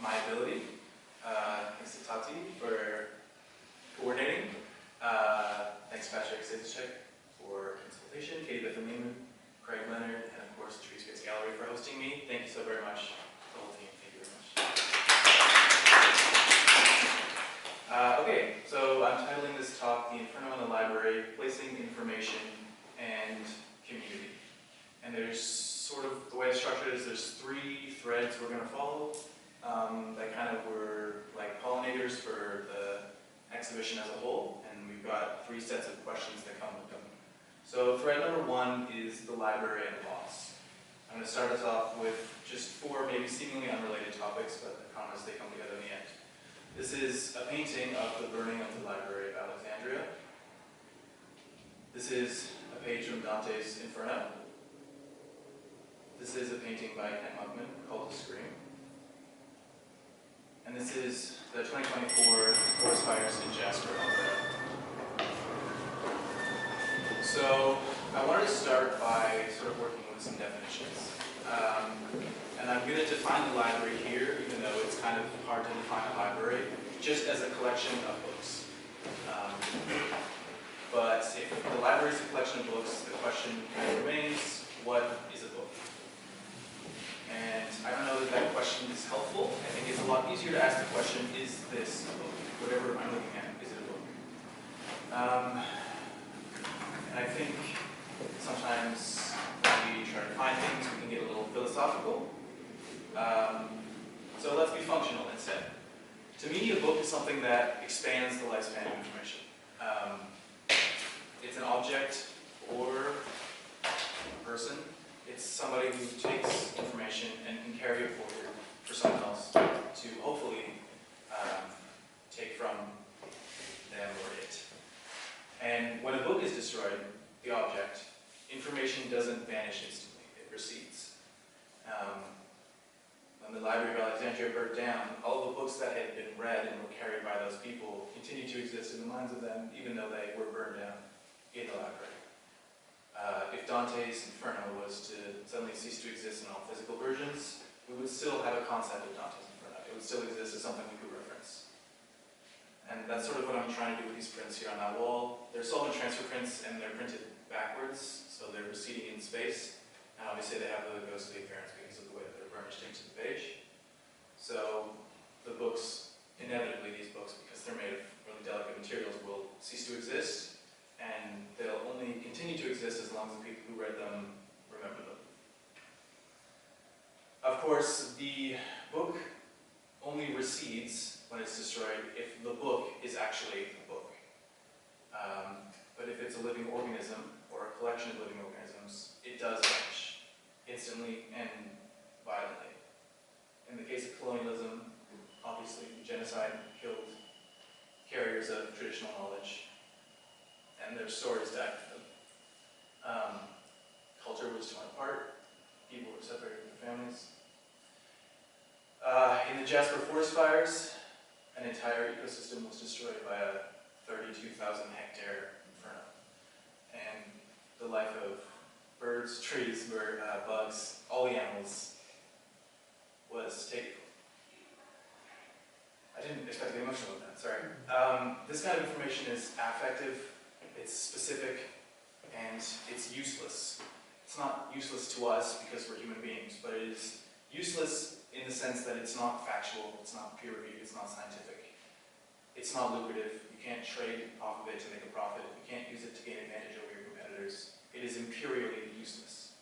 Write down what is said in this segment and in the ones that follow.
my ability. Thanks to Tati for coordinating. Thanks Patrick Sazicek for consultation, Katie Bethlehem, Craig Leonard, and of course Tree Space Gallery for hosting me. Thank you so very much, the whole team. Thank you very much. Okay, so I'm titling this talk "The Inferno in the Library: Placing Information and Community." And there's sort of, the way it's structured is there's 3 threads we're going to follow that kind of were like pollinators for the exhibition as a whole, and we've got 3 sets of questions that come with them. So thread number 1 is the library and loss. I'm going to start us off with just 4 maybe seemingly unrelated topics, but I promise they come together in the end. This is a painting of the burning of the Library of Alexandria. This is a page from Dante's Inferno. This is a painting by Kent Monkman called The Scream. And this is the 2024 Forest Fires in Jasper, Alberta. So I wanted to start by sort of working with some definitions. And I'm going to define the library here, even though it's kind of hard to define a library, just as a collection of books. But if the library is a collection of books, the question kind of remains, what is a book? And I don't know that that question is helpful. I think it's a lot easier to ask the question, is this a book? Whatever I'm looking at, is it a book? And I think sometimes when we try to find things, we can get a little philosophical. So let's be functional instead. To me, a book is something that expands the lifespan of information. It's an object or a person. It's somebody who takes information and can carry it forward for someone else to hopefully take from them or it. And when a book is destroyed, the object, information doesn't vanish instantly, it recedes. When the Library of Alexandria burnt down, all the books that had been read and were carried by those people continued to exist in the minds of them, even though they were burned down in the library. If Dante's Inferno was to suddenly cease to exist in all physical versions, we would still have a concept of Dante's Inferno. It would still exist as something we could reference. And that's sort of what I'm trying to do with these prints here on that wall. They're solvent transfer prints, and they're printed backwards, so they're receding in space. And obviously they have the ghostly appearance because of the way that they're burnished into the page. So the books, inevitably these books, because they're made of really delicate materials, will cease to exist. And they'll only continue to exist as long as the people who read them remember them. Of course, the book only recedes when it's destroyed if the book is actually a book. But if it's a living organism, or a collection of living organisms, it does vanish, instantly and violently. In the case of colonialism, obviously genocide killed carriers of traditional knowledge, and their stories died with them. Culture was torn apart, people were separated from their families. In the Jasper Forest Fires, an entire ecosystem was destroyed by a 32,000 hectare inferno. And the life of birds, trees, bugs, all the animals was taken. I didn't expect to be emotional with that, sorry. This kind of information is affective. It's specific, and it's useless. It's not useless to us because we're human beings, but it is useless in the sense that it's not factual, it's not peer-reviewed, it's not scientific. It's not lucrative. You can't trade off of it to make a profit. You can't use it to gain advantage over your competitors. It is imperially useless.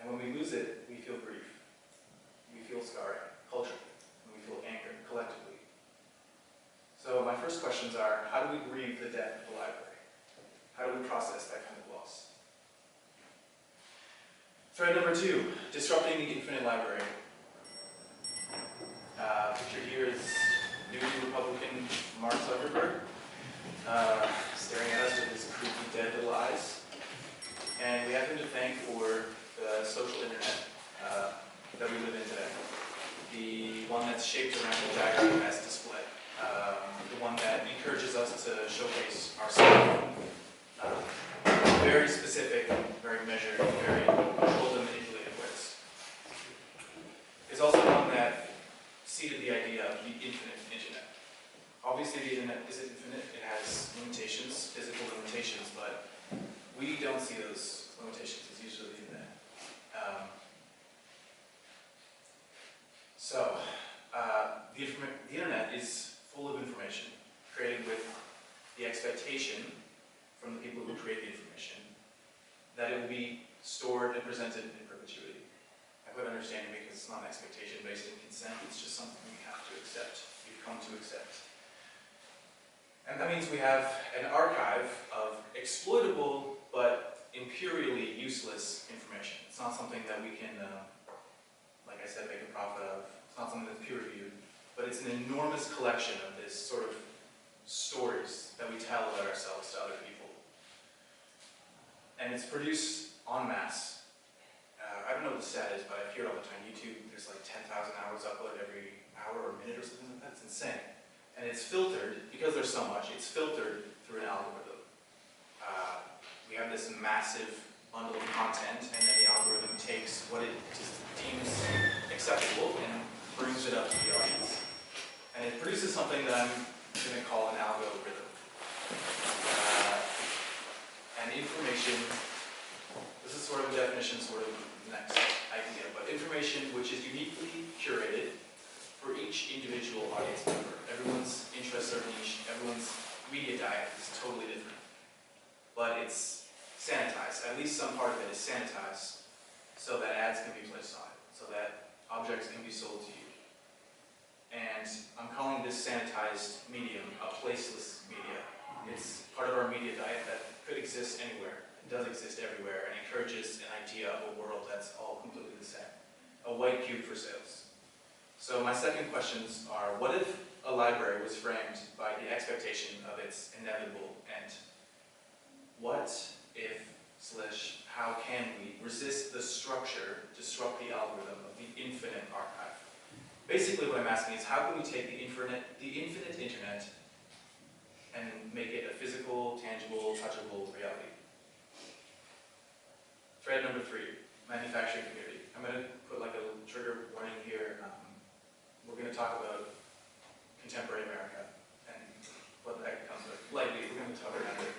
And when we lose it, we feel grief. We feel scarring, culturally, and we feel anger, collectively. So my first questions are, how do we grieve the death of the library? How do we process that kind of loss? Thread number 2, disrupting the infinite library. Pictured here is New Republican Mark Zuckerberg, staring at us with his creepy dead little eyes. And we have him to thank for the social internet that we live in today. The one that's shaped around the diagram as display. The one that encourages us to showcase ourselves. Very specific, very measured, very controlled and manipulated ways. It's also one that the infinite internet. Obviously, the internet isn't infinite. It has limitations, physical limitations, but we don't see those limitations. It's usually the internet. The internet is full of information, created with the expectation from the people who create the information that it will be stored and presented in perpetuity. I put understanding because it's not an expectation based in consent, it's just something we have to accept, we've come to accept. And that means we have an archive of exploitable but imperially useless information. It's not something that we can, like I said, make a profit of. It's not something that's peer-reviewed, but it's an enormous collection of this sort of stories that we tell about ourselves to other people. And it's produced en masse. I don't know what the stat is, but I hear it all the time. YouTube, there's like 10,000 hours uploaded every hour or minute or something like that. It's insane. And it's filtered, because there's so much, it's filtered through an algorithm. We have this massive bundle of content, and then the algorithm takes what it just deems acceptable and brings it up to the audience. And it produces something that I'm going to call an algorithm. And information, this is sort of a definition, sort of the next idea, but information which is uniquely curated for each individual audience member. Everyone's interests are niche, everyone's media diet is totally different. But it's sanitized, at least some part of it is sanitized, so that ads can be placed on it, so that objects can be sold to you. And I'm calling this sanitized medium a placeless media. It's part of our media diet that could exist anywhere, it does exist everywhere, and encourages an idea of a world that's all completely the same. A white cube for sales. So my second questions are, what if a library was framed by the expectation of its inevitable end? What if / how can we resist the structure, disrupt the algorithm of the infinite archive? Basically what I'm asking is, how can we take the infinite internet and make it a physical, tangible, touchable reality? Thread number 3, manufacturing community. I'm going to put like a trigger warning here. We're going to talk about contemporary America and what that comes with. Lightly, we're going to talk around it.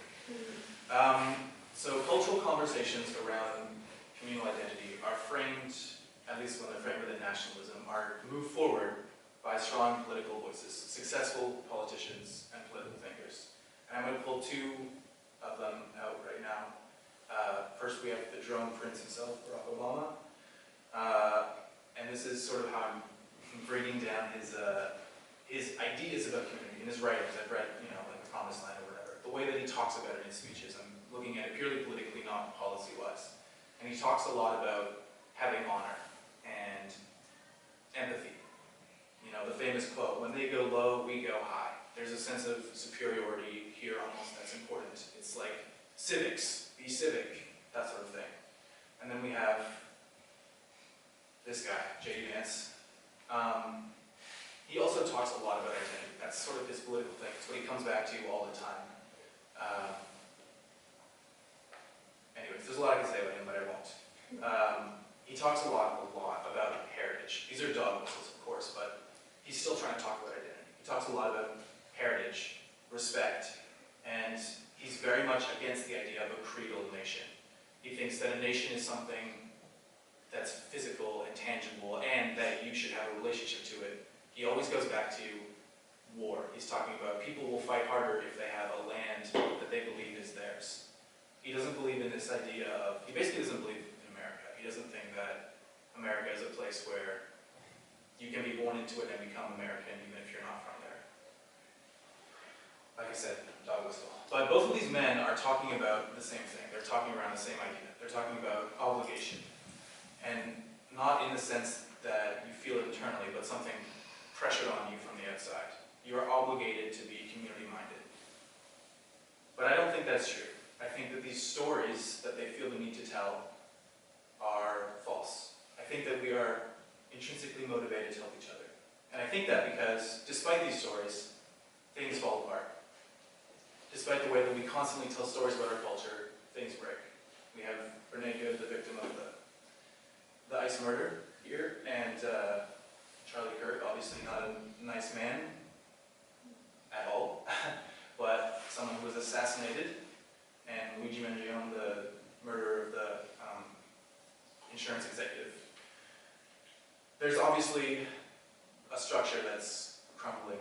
So cultural conversations around communal identity are framed, at least when they're framed within nationalism, are moved forward by strong political voices, successful politicians and political thinkers. And I'm going to pull 2 of them out right now. First we have the drone prince himself, Barack Obama. And this is sort of how I'm bringing down his ideas about community in his writings. I've read, like The Promised Land or whatever. The way that he talks about it in his speeches, I'm looking at it purely politically, not policy-wise. And he talks a lot about having honor and empathy. The famous quote, when they go low, we go high. There's a sense of superiority here almost that's important. It's like civics, be civic, that sort of thing. And then we have this guy, J.D. Vance. He also talks a lot about identity. That's sort of his political thing. It's what he comes back to all the time. Anyways, there's a lot I can say about him, but I won't. He talks a lot about heritage. These are dog whistles, of course, but he's still trying to talk about identity. He talks a lot about heritage, respect, and he's very much against the idea of a creedal nation. He thinks that a nation is something that's physical and tangible, and that you should have a relationship to it. He always goes back to war. He's talking about people will fight harder if they have a land that they believe is theirs. He doesn't believe in this idea of, he basically doesn't believe in America. He doesn't think that America is a place where you can be born into it and become American even if you're not from there. Like I said, dog whistle. But both of these men are talking about the same thing. They're talking around the same idea. They're talking about obligation. And not in the sense that you feel it internally, but something pressured on you from the outside. You are obligated to be community-minded. But I don't think that's true. I think that these stories that they feel the need to tell are false. I think that we are intrinsically motivated to help each other. And I think that because, despite these stories, things fall apart. Despite the way that we constantly tell stories about our culture, things break. We have Renee Good, the victim of the ICE murder here, and Charlie Kirk, obviously not a nice man. insurance executive. There's obviously a structure that's crumbling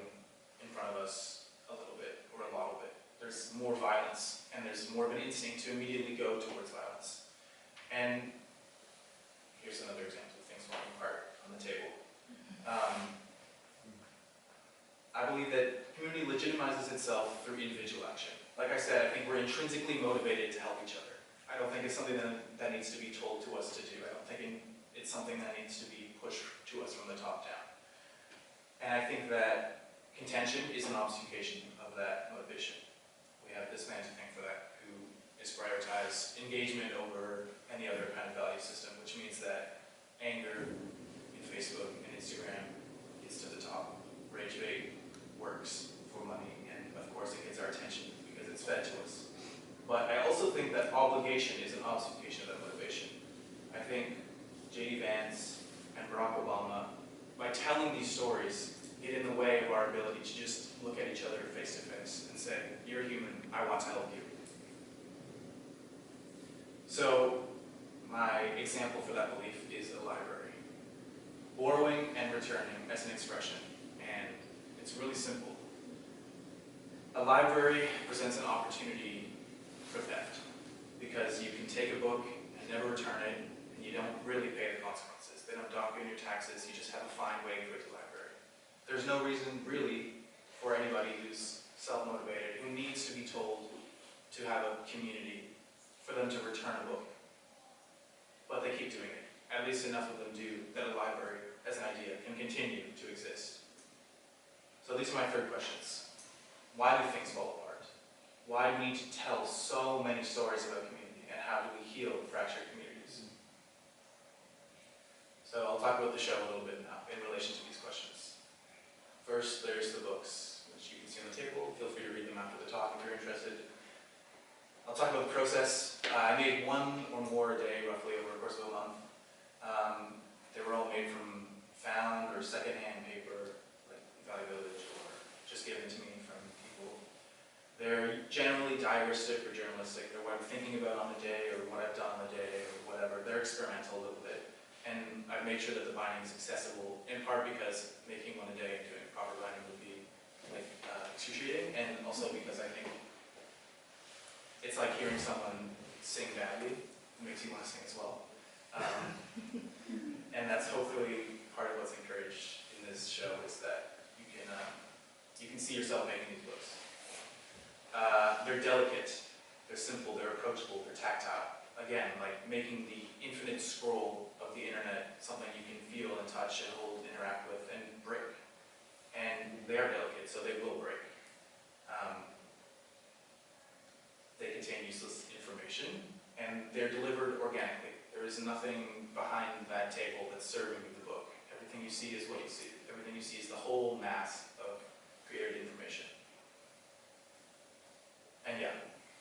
in front of us a little bit, or a lot of it. There's more violence, and there's more of an instinct to immediately go towards violence. And here's another example of things falling apart on the table. I believe that community legitimizes itself through individual action. Like I said, I think we're intrinsically motivated to help each other. I don't think it's something that needs to be told to us to do. I don't think it's something that needs to be pushed to us from the top down. And I think that contention is an obfuscation of that motivation. We have this man to thank for that, who is prioritized engagement over any other kind of value system, which means that anger in Facebook and Instagram gets to the top. Rage bait works for money, and of course it gets our attention because it's fed to us. But I also think that obligation is an obfuscation of that motivation. I think J.D. Vance and Barack Obama, by telling these stories, get in the way of our ability to just look at each other face to face and say, you're human, I want to help you. So my example for that belief is a library. Borrowing and returning as an expression, and it's really simple. A library presents an opportunity for theft, because you can take a book and never return it, and you don't really pay the consequences. They don't dock you in your taxes, you just have a fine waiting for it to library. There's no reason, really, for anybody who's self-motivated, who needs to be told to have a community, for them to return a book. But they keep doing it. At least enough of them do that a library, as an idea, can continue to exist. So these are my 3 questions. Why do things fall apart? Why do we need to tell so many stories about community, and how do we heal fractured communities? So I'll talk about the show a little bit now in relation to these questions. First, there's the books, which you can see on the table. Feel free to read them after the talk if you're interested. I'll talk about the process. I made 1 or more a day, roughly, over the course of a month. They were all made from found or secondhand paper, like Valley Village, or just given to me from people. They're generally diaristic or journalistic. They're what I'm thinking about on the day, or what I've done on the day, or whatever. They're experimental a little bit. And I've made sure that the binding is accessible, in part because making one a day and doing proper binding would be excruciating, and also because I think it's like hearing someone sing badly. It makes you want to sing as well. And that's hopefully part of what's encouraged in this show, is that you can see yourself making these books. They're delicate, they're simple, they're approachable, they're tactile. Again, like making the infinite scroll of the internet something you can feel and touch and hold, interact with, and break. And they are delicate, so they will break. They contain useless information, and they're delivered organically. There is nothing behind that table that's serving you the book. Everything you see is what you see. Everything you see is the whole mass of created information. And yeah,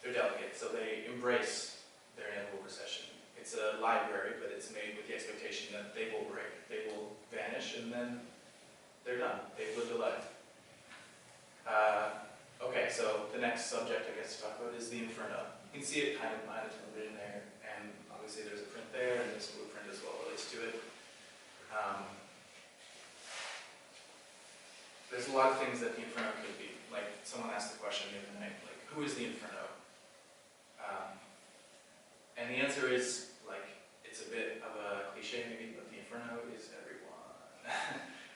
they're delicate, so they embrace their inevitable recession. It's a library, but it's made with the expectation that they will break. They will vanish, and then they're done. They've lived a life. Okay, so the next subject I guess to talk about is the Inferno. You can see it kind of behind the television there, and obviously there's a print there, and there's a blueprint as well relates to it. There's a lot of things that the Inferno could be. Like, someone asked the question the other night, like, who is the Inferno? And the answer is, like, it's a bit of a cliche maybe, but the Inferno is everyone.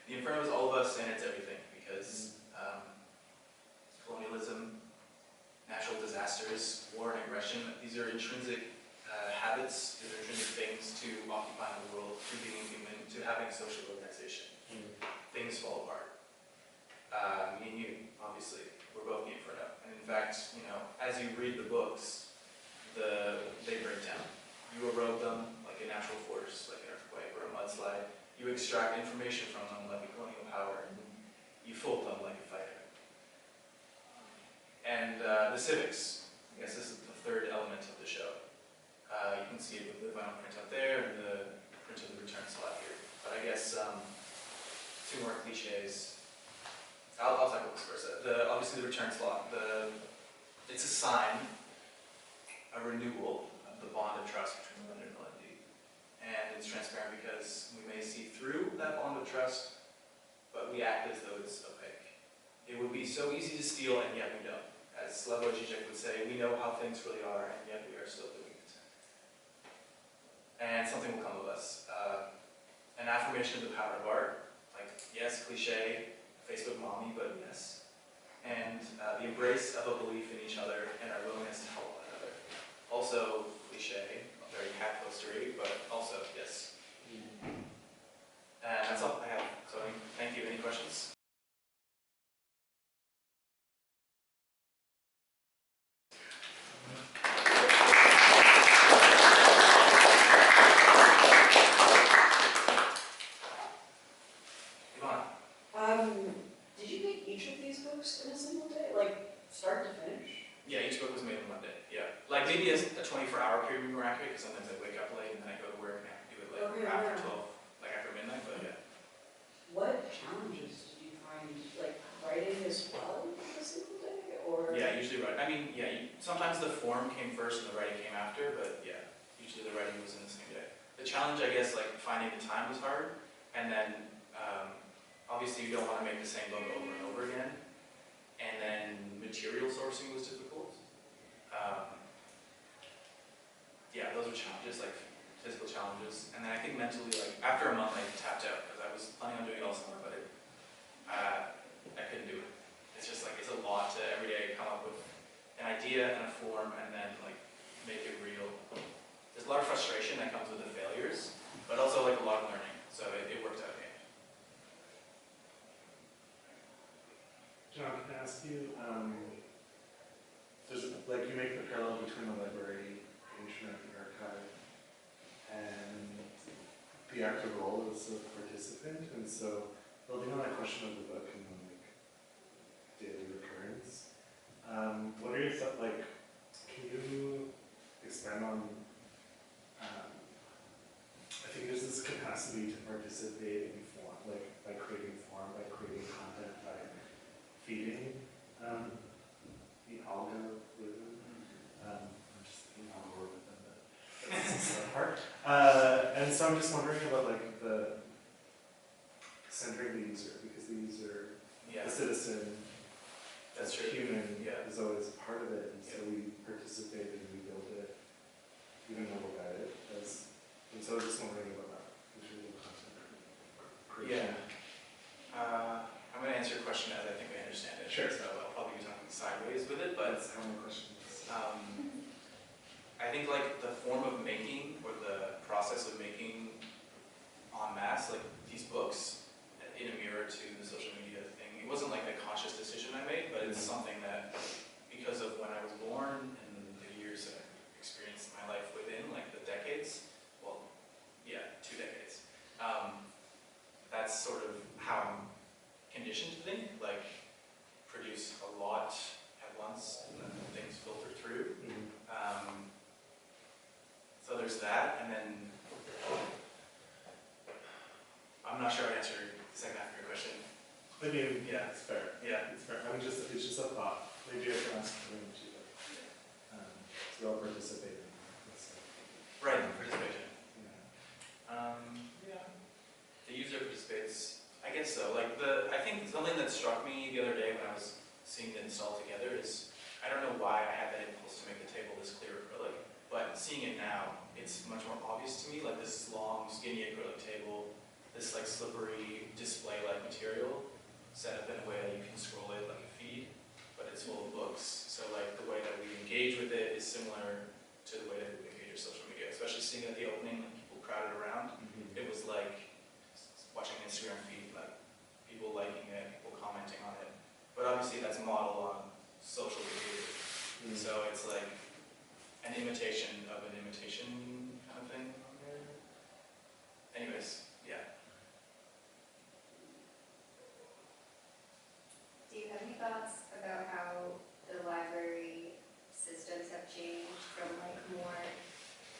The Inferno is all of us, and it's everything, because colonialism, natural disasters, war and aggression, these are intrinsic habits, these are intrinsic things to occupying the world, to being human, to having social organization. Things fall apart. Me and you, obviously, we're both the Inferno. And in fact, as you read the books, they break down. You erode them like a natural force, like an earthquake or a mudslide. You extract information from them like a colonial power. You fold them like a fighter. And the civics, I guess this is the 3rd element of the show. You can see it with the vinyl print out there and the print of the return slot here. But I guess 2 more cliches. I'll talk about this first. Obviously the return slot. It's a sign, a renewal of the bond of trust between Leonard and Lundy. And it's transparent because we may see through that bond of trust, but we act as though it's opaque. It would be so easy to steal, and yet we don't. As Slavoj Žižek would say, we know how things really are, and yet we are still doing it. And something will come of us. An affirmation of the power of art, like, yes, cliche, Facebook mommy, but yes. And the embrace of a belief in each other and our willingness to help one another. Also, cliche, very cat postery, but also, yes. And that's all I have. So, thank you. Any questions? Did you make each of these books in a single day, like start to finish? Yeah, each book was made in one day. Yeah, like maybe a 24-hour period we were accurate, because sometimes I wake up late and then I go to work and I have to do it like after 12, like after midnight. But yeah. What challenges did you find, like writing as well in a single day, or? Yeah, usually right. I mean, yeah, sometimes the form came first and the writing came after, but yeah, usually the writing was in the same day. The challenge, I guess, like finding the time was hard, and then obviously you don't want to make the same book over and over again, and then material sourcing was difficult. Yeah, those were challenges, like physical challenges, and then I think mentally, like after a month I tapped out, because I was planning on doing it all summer, but I couldn't do it. It's just like, it's a lot to every day come up with an idea and a form and then like make it real. There's a lot of frustration that comes with the failures, but also like a lot of learning, so it worked out in the end. John, can I ask you, there's, like, you make the parallel between the library, the internet, the archive, and the active role as a participant, and so building on that question of the book and the like daily recurrence, what are your thoughts, like, can you expand on, I think there's this capacity to participate in form, like by creating form, by creating content, by feeding the algorithm. I'm just thinking algorithm, but that's the part. And so I'm just wondering about like the centering the user, because the user, Yeah, the citizen, that's as true. human, Yeah. is always a part of it, and so we participate and we build it, even though we're at it. And so I'm just wondering about that visual content creation. I'm going to answer your question as I think I understand it. Sure. So I'll probably be talking sideways with it, but That's how my question is. I think like the form of making or the process of making en masse, like these books in a mirror to the social media thing, it wasn't like a conscious decision I made, but it's something that because of when I was born and the years that I've experienced my life within, like the decades, well, yeah, 2 decades, that's sort of how I'm conditioned to think, like produce a lot at once and then things filter through. So there's that, and then I'm not sure I answered the second half of your question. I mean, Yeah. it's fair. Yeah. It's fair. It's just a thought. Maybe I can ask them to, so they'll participate in this. Right, participation. Yeah. Yeah. The user participates. I guess so. Like I think something that struck me the other day when I was seeing the install together is, I don't know why I had that impulse to make the table this clear acrylic, but seeing it now, it's much more obvious to me. Like this long, skinny acrylic table, this like slippery display-like material, set up in a way that you can scroll it like a feed, but it's full of books. So like the way that we engage with it is similar to the way that we engage with social media, especially seeing at the opening, like people crowded around. It was like watching an Instagram feed, like people liking it, people commenting on it. But obviously that's modeled on social behavior. So it's like an imitation of an imitation kind of thing. Anyways, yeah. Do you have any thoughts about how the library systems have changed from like more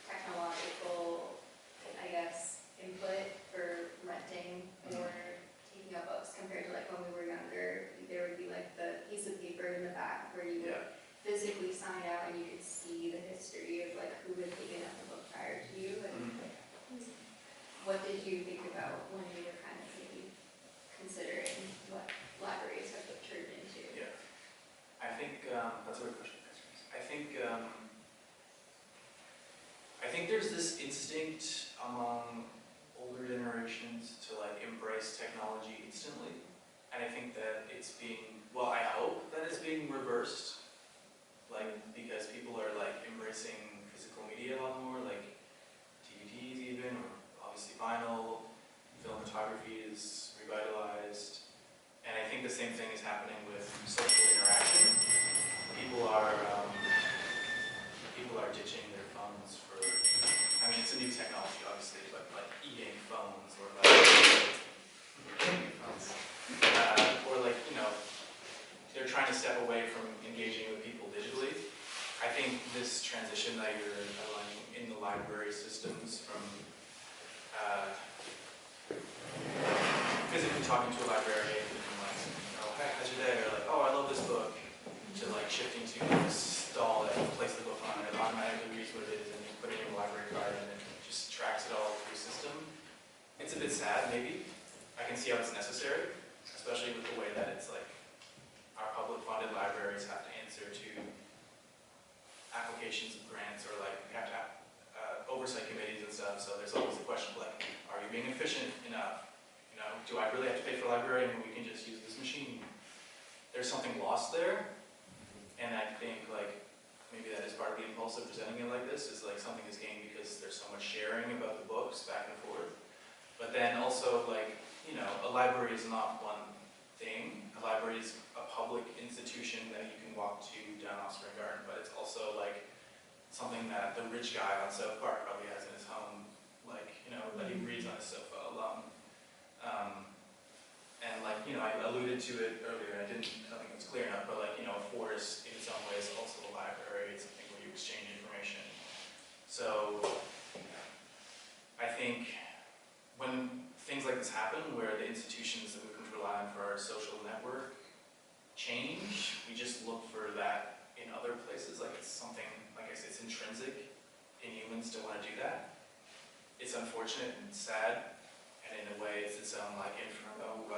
technological, I guess, input for renting or taking up books compared to like when we were younger? There would be like the piece of paper in the back where you would physically sign out and you could see the history of like who had taken up the book prior to you. And instinct among older generations to like embrace technology instantly. And I think that it's being, well, I hope that it's being reversed, like, because people are like embracing physical media a lot more, like DVDs even, or obviously vinyl, film photography is revitalized. And I think the same thing is happening with social interaction. People are ditching their phones for, I mean, it's a new technology, obviously, but like eating phones or like eating phones, or like, you know, they're trying to step away from engaging with people digitally. I think this transition that you're outlining in the library systems from physically talking to a librarian and like, you know, hey, how's your day? Or like, oh, I love this book, to like shifting to this stall that you place the book on and it automatically reads what it is and you put it in your library card and it just tracks it all through your system. It's a bit sad, maybe. I can see how it's necessary, especially with the way that it's like our public funded libraries have to answer to applications of grants, or like we have to have oversight committees and stuff, so there's always the question of like, are you being efficient enough? You know, do I really have to pay for a library when we can just use this machine? There's something lost there, and I think like maybe that is part of the impulse of presenting it like this, is like something is gained because there's so much sharing about the books back and forth. But then also like, you know, a library is not one thing. A library is a public institution that you can walk to down Osprey Garden, but it's also like something that the rich guy on South Park probably has in his home, like, you know, that he reads on his sofa alone. And like, you know, I alluded to it earlier, and I don't think it was clear enough, but like, you know, a forest in some ways is also a library. It's something where you exchange information. So I think when things like this happen, where the institutions that we can rely on for our social network change, we just look for that in other places. Like it's something, like I said, it's intrinsic in humans to want to do that. It's unfortunate and sad, and in a way it's its own like inferno.